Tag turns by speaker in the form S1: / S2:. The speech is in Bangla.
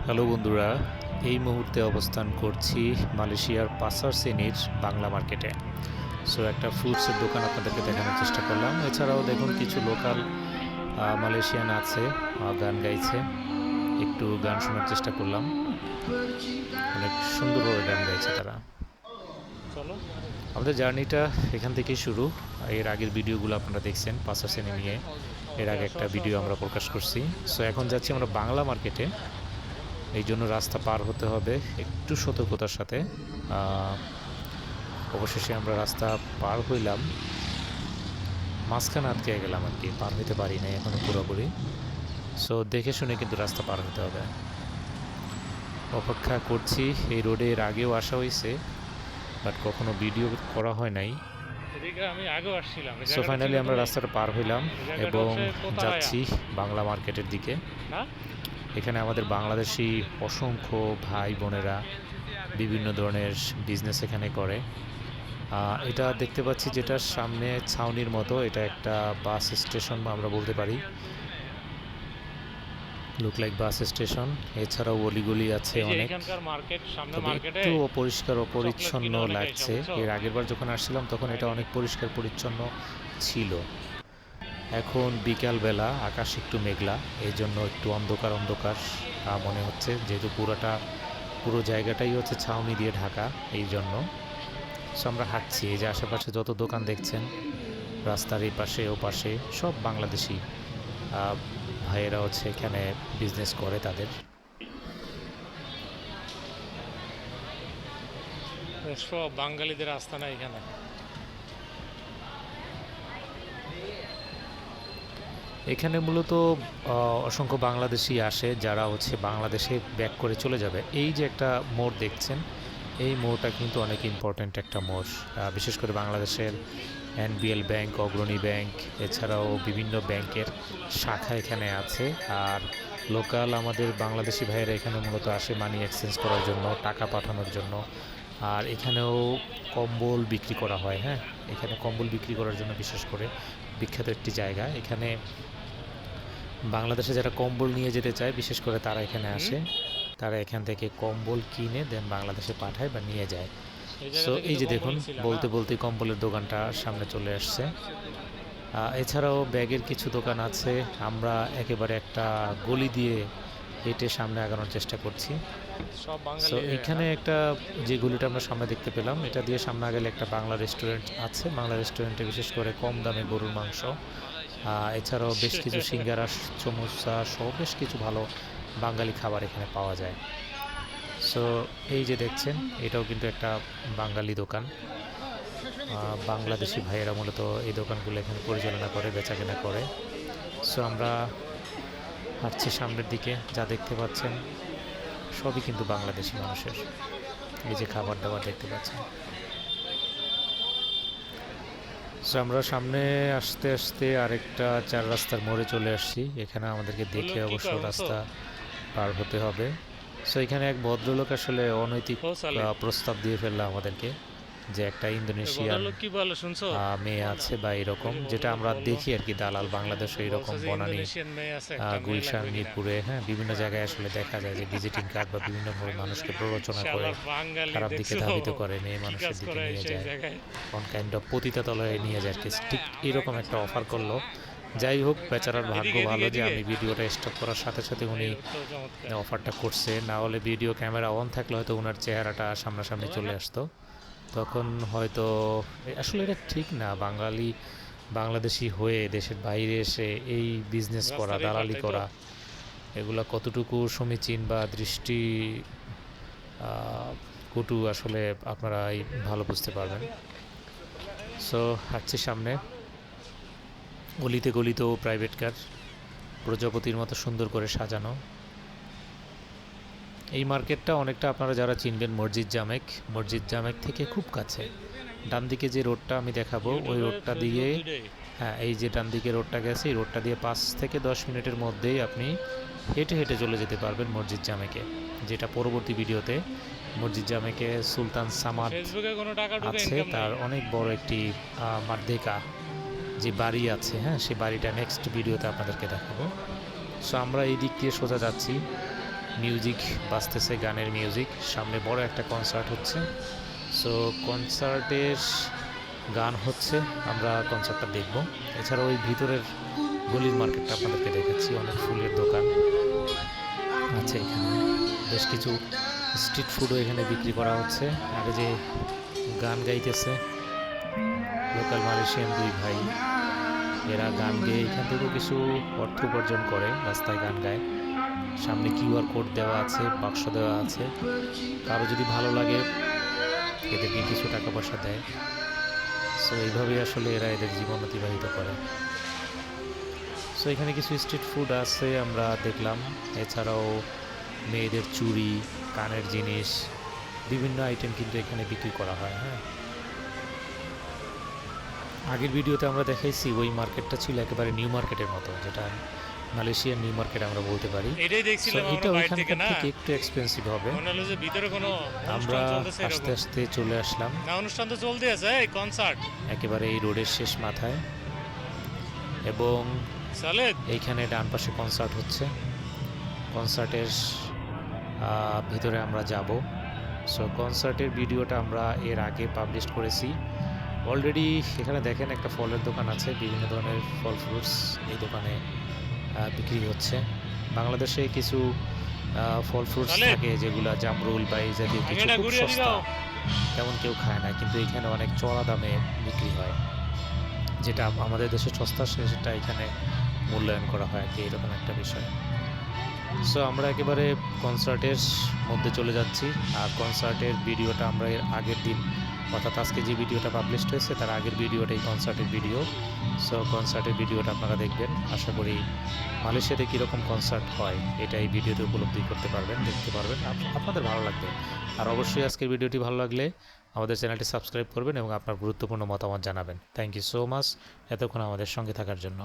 S1: হ্যালো বন্ধুরা, এই মুহূর্তে অবস্থান করছি মালয়েশিয়ার পাসার সেনির বাংলা মার্কেটে। সো একটা ফ্রুটসের দোকান আপনাদেরকে দেখানোর চেষ্টা করলাম। এছাড়াও দেখুন কিছু লোকাল মালয়েশিয়ান আছে, গান গাইছে। একটু গান শোনার চেষ্টা করলাম। অনেক সুন্দরভাবে গান গাইছে তারা। চলো, আমাদের জার্নিটা এখান থেকেই শুরু। এর আগের ভিডিওগুলো আপনারা দেখছেন পাসার সেনি নিয়ে। এর আগে একটা ভিডিও আমরা প্রকাশ করছি। সো এখন যাচ্ছি আমরা বাংলা মার্কেটে। এই জন্য রাস্তা পার হতে হবে একটু সতর্কতার সাথে। অবশেষে আমরা রাস্তা পার হইলাম, মাঝখানে আটকে গেলাম আর কি, পার হইতে পারি না এখনও পুরোপুরি। সো দেখে শুনে কিন্তু রাস্তা পার হতে হবে। অপেক্ষা করছি, এই রোডে এর আগেও আসা হয়েছে, বাট কখনো ভিডিও করা হয় নাই। সো ফাইনালি আমরা রাস্তাটা পার হইলাম এবং যাচ্ছি বাংলা মার্কেটের দিকে। এখানে আমাদের বাংলাদেশি অসংখ্য ভাই বোনেরা বিভিন্ন ধরনের বিজনেস এখানে করে। এটা দেখতে পাচ্ছি যেটা সামনে ছাউনির মতো, এটা একটা বাস স্টেশন আমরা বলতে পারি, লুক লাইক বাস স্টেশন। এছাড়াও অলিগলি আছে অনেক, তবে একটু অপরিষ্কার অপরিচ্ছন্ন লাগছে। এর আগের বার যখন আসছিলাম তখন এটা অনেক পরিষ্কার পরিচ্ছন্ন ছিল। এখন বিকালবেলা, আকাশ একটু মেঘলা, এই জন্য একটু অন্ধকার অন্ধকার মনে হচ্ছে, যেহেতু পুরো জায়গাটাই হচ্ছে ছাউনি দিয়ে ঢাকা, এই জন্য। সো আমরা হাঁটছি, এই যে আশেপাশে যত দোকান দেখছেন রাস্তার এই পাশে ও পাশে, সব বাংলাদেশি ভাইয়েরা হচ্ছে এখানে বিজনেস করে তাদের।
S2: সব বাঙালিদের আস্তানা এখানে।
S1: এখানে মূলত অসংখ্য বাংলাদেশি আসে, যারা হচ্ছে বাংলাদেশে ব্যাক করে চলে যাবে। এই যে একটা মোড় দেখছেন, এই মোড়টা কিন্তু অনেক ইম্পর্ট্যান্ট একটা মোড়। বিশেষ করে বাংলাদেশের এনবিএল ব্যাংক, অগ্রণী ব্যাংক, এছাড়াও বিভিন্ন ব্যাংকের শাখা এখানে আছে। আর লোকাল আমাদের বাংলাদেশি ভাইয়েরা এখানে মূলত আসে মানি এক্সচেঞ্জ করার জন্য, টাকা পাঠানোর জন্য। আর এখানেও কম্বল বিক্রি করা হয়। হ্যাঁ, এখানে কম্বল বিক্রি করার জন্য বিশেষ করে বিখ্যাত একটি জায়গা। এখানে বাংলাদেশে যারা কম্বল নিয়ে যেতে চায় বিশেষ করে তারা এখানে আসে, তারা এখান থেকে কম্বল কিনে দেন বাংলাদেশে পাঠায় বা নিয়ে যায়। সো এই যে দেখুন, বলতে বলতে কম্বলের দোকানটা সামনে চলে আসছে। এছাড়াও ব্যাগের কিছু দোকান আছে। আমরা একেবারে একটা গলি দিয়ে হেঁটে সামনে আগানোর চেষ্টা করছি। সো এখানে একটা যে গলিটা আমরা সামনে দেখতে পেলাম, এটা দিয়ে সামনে গেলে একটা বাংলা রেস্টুরেন্ট আছে। বাংলা রেস্টুরেন্টে বিশেষ করে কম দামে গরুর মাংস, এছাড়াও বেশ কিছু সিঙ্গারা, সমোসা সহ বেশ কিছু ভালো বাঙালি খাবার এখানে পাওয়া যায়। সো এই যে দেখছেন, এটাও কিন্তু একটা বাঙালি দোকান। বাংলাদেশি ভাইয়েরা মূলত এই দোকানগুলো এখানে পরিচালনা করে, বেচাকেনা করে। সো আমরা হাঁটছি সামনের দিকে, যা দেখতে পাচ্ছেন সবই কিন্তু বাংলাদেশি মানুষের। এই যে খাবার দাবার দেখতে পাচ্ছেন। সো আমরা সামনে আসতে আসতে আরেকটা 4 রাস্তার মোড়ে চলে আসছি। এখানে আমাদেরকে দেখে অবশ্য রাস্তা পার হতে হবে। সো এখানে এক ভদ্রলোক আসলে অনৈতিক প্রস্তাব দিয়ে ফেললো আমাদেরকে, যে একটা ইন্দোনেশিয়ান মেয়ে আছে বা এরকম, যেটা আমরা দেখি আর কি, দালাল বাংলাদেশে এরকম বনানী, গুলশান, মিরপুরে, হ্যাঁ, বিভিন্ন জায়গায় আসলে দেখা যায় যে ভিজিটিং কার্ড বা বিভিন্ন মানুষকে প্ররোচনা করে খারাপ দিকে ধাবিত করে, মেয়ে মানুষের দিকে নিয়ে যায়, কোন কাইন্ড অফ পতিতাতলায় নিয়ে যায়। ঠিক এরকম একটা অফার করলো। যাই হোক, বেচারার ভাগ্য ভালো যে আমি ভিডিওটা স্টপ করার সাথে সাথে উনি অফারটা করছে, না হলে ভিডিও ক্যামেরা অন থাকলে হয়তো ওনার চেহারাটা সামনাসামনি চলে আসতো, তখন হয়তো। আসলে এটা ঠিক না, বাংলাদেশি হয়ে দেশের বাইরে এসে এই বিজনেস করা, দালালি করা, এগুলো কতটুকু সমীচীন বা দৃষ্টি কটু আসলে আপনারা ভালো বুঝতে পারবেন। সো হাঁটছি সামনে, গলিতে গলিতেও প্রাইভেট কার প্রজাপতির মতো সুন্দর করে সাজানো। এই মার্কেটটা অনেকটা আপনারা যারা চিনবেন মসজিদ জামেক থেকে খুব কাছে। ডান দিকে যে রোডটা আমি দেখাবো, ওই রোডটা দিয়ে, হ্যাঁ, এই যে ডান দিকে রোডটা গেছে, এই রোডটা দিয়ে 5 থেকে 10 মিনিটের মধ্যেই আপনি হেঁটে হেঁটে চলে যেতে পারবেন মসজিদ জামেকে, যেটা পরবর্তী ভিডিওতে মসজিদ জামেকে সুলতান সামাদ আছে, তার অনেক বড় একটি মার্দেকা যে বাড়ি আছে, হ্যাঁ, সেই বাড়িটা নেক্সট ভিডিওতে আপনাদেরকে দেখাবো। সো আমরা এই দিক দিয়ে সোজা যাচ্ছি। মিউজিক বাজতেছে, গানের মিউজিক। সামনে বড় একটা কনসার্ট হচ্ছে। সো কনসার্টের গান হচ্ছে, আমরা কনসার্টটা দেখব। এছাড়া ওই ভিতরের গলির মার্কেটটা আপনাদেরকে দেখাচ্ছি, অনেক ফুলের দোকান আছে এখানে। বেশ কিছু স্ট্রিট ফুডও এখানে বিক্রি করা হচ্ছে। আগে যে গান গাইতেছে লোকাল মালয়েশিয়ান দুই ভাই, এরা গান গেয়ে এখান থেকেও কিছু অর্থ উপার্জন করে, রাস্তায় গান গায়। সামনে কিউআর কোড দেওয়া আছে, বাক্স দেওয়া আছে, কারো যদি ভালো লাগে এদেরকে কিছু টাকা পয়সা দেয়। সো এইভাবেই আসলে এরা এদের জীবন অতিবাহিত করে। সো এখানে কিছু স্ট্রিট ফুড আছে আমরা দেখলাম। এছাড়াও মেয়েদের চুড়ি, কানের জিনিস, বিভিন্ন আইটেম কিন্তু এখানে বিক্রি করা হয়। হ্যাঁ, আগের ভিডিওতে আমরা দেখাইছি ওই মার্কেটটা ছিল একেবারে নিউ মার্কেটের মতো, যেটা মালয়েশিয়ার নিউ মার্কেট আমরা বলতে পারি।
S2: এটাই
S1: সো
S2: দেখছিলাম আমরা
S1: এটা
S2: বাইরে থেকে,
S1: ওইখানকার
S2: না
S1: থেকে একটু এক্সপেন্সিভ হবে।
S2: মনে হলো যে ভিতরে কোনো
S1: আমরা
S2: অনুষ্ঠান চলতেছে
S1: আস্তে
S2: এরকম।
S1: আস্তে চলে আসলাম
S2: না, অনুষ্ঠান তো চলতে আছে, এই কনসার্ট।
S1: একেবারে এই রোডের শেষ মাথায়, এবং
S2: চলে
S1: এইখানে ডান পাশে কনসার্ট হচ্ছে। কনসার্টের ভিতরে আমরা যাব। সো কনসার্টের ভিডিওটা আমরা এর আগে পাবলিশ করেছি অলরেডি। এখানে দেখেন একটা ফলের দোকান আছে, বিভিন্ন ধরনের ফল ফ্রুটস এই দোকানে বিক্রি হচ্ছে। বাংলাদেশে কিছু ফল ফ্রুটস
S2: চলে।
S1: থাকে যেগুলো জামরুল বা এই জাতীয় কিছু
S2: আঙিনা
S1: খুব
S2: ঘুরিয়ে
S1: সস্তা,
S2: দিও।
S1: তেমন কেউ খায় না, কিন্তু এখানে অনেক চড়া দামে বিক্রি হয়। যেটা আমাদের দেশে সস্তা সেটা এখানে মূল্যায়ন করা হয় আর কি, এরকম একটা বিষয়। সো আমরা একেবারে কনসার্টের মধ্যে চলে যাচ্ছি। আর কনসার্টের ভিডিওটা আমরা এর আগের দিন, অর্থাৎ আজকে যে ভিডিওটা পাবলিশ হয়েছে তার আগের ভিডিওটা এই কনসার্টের ভিডিও। সো কনসার্টের ভিডিওটা আপনারা দেখবেন। আশা করি মালয়েশিয়াতে কীরকম কনসার্ট হয় এটা এই ভিডিওতে উপলব্ধি করতে পারবেন, দেখতে পারবেন, আপনাদের ভালো লাগবে। আর অবশ্যই আজকের ভিডিওটি ভালো লাগলে আমাদের চ্যানেলটি সাবস্ক্রাইব করবেন এবং আপনার গুরুত্বপূর্ণ মতামত জানাবেন। থ্যাংক ইউ সো মাচ এতক্ষণ আমাদের সঙ্গে থাকার জন্য।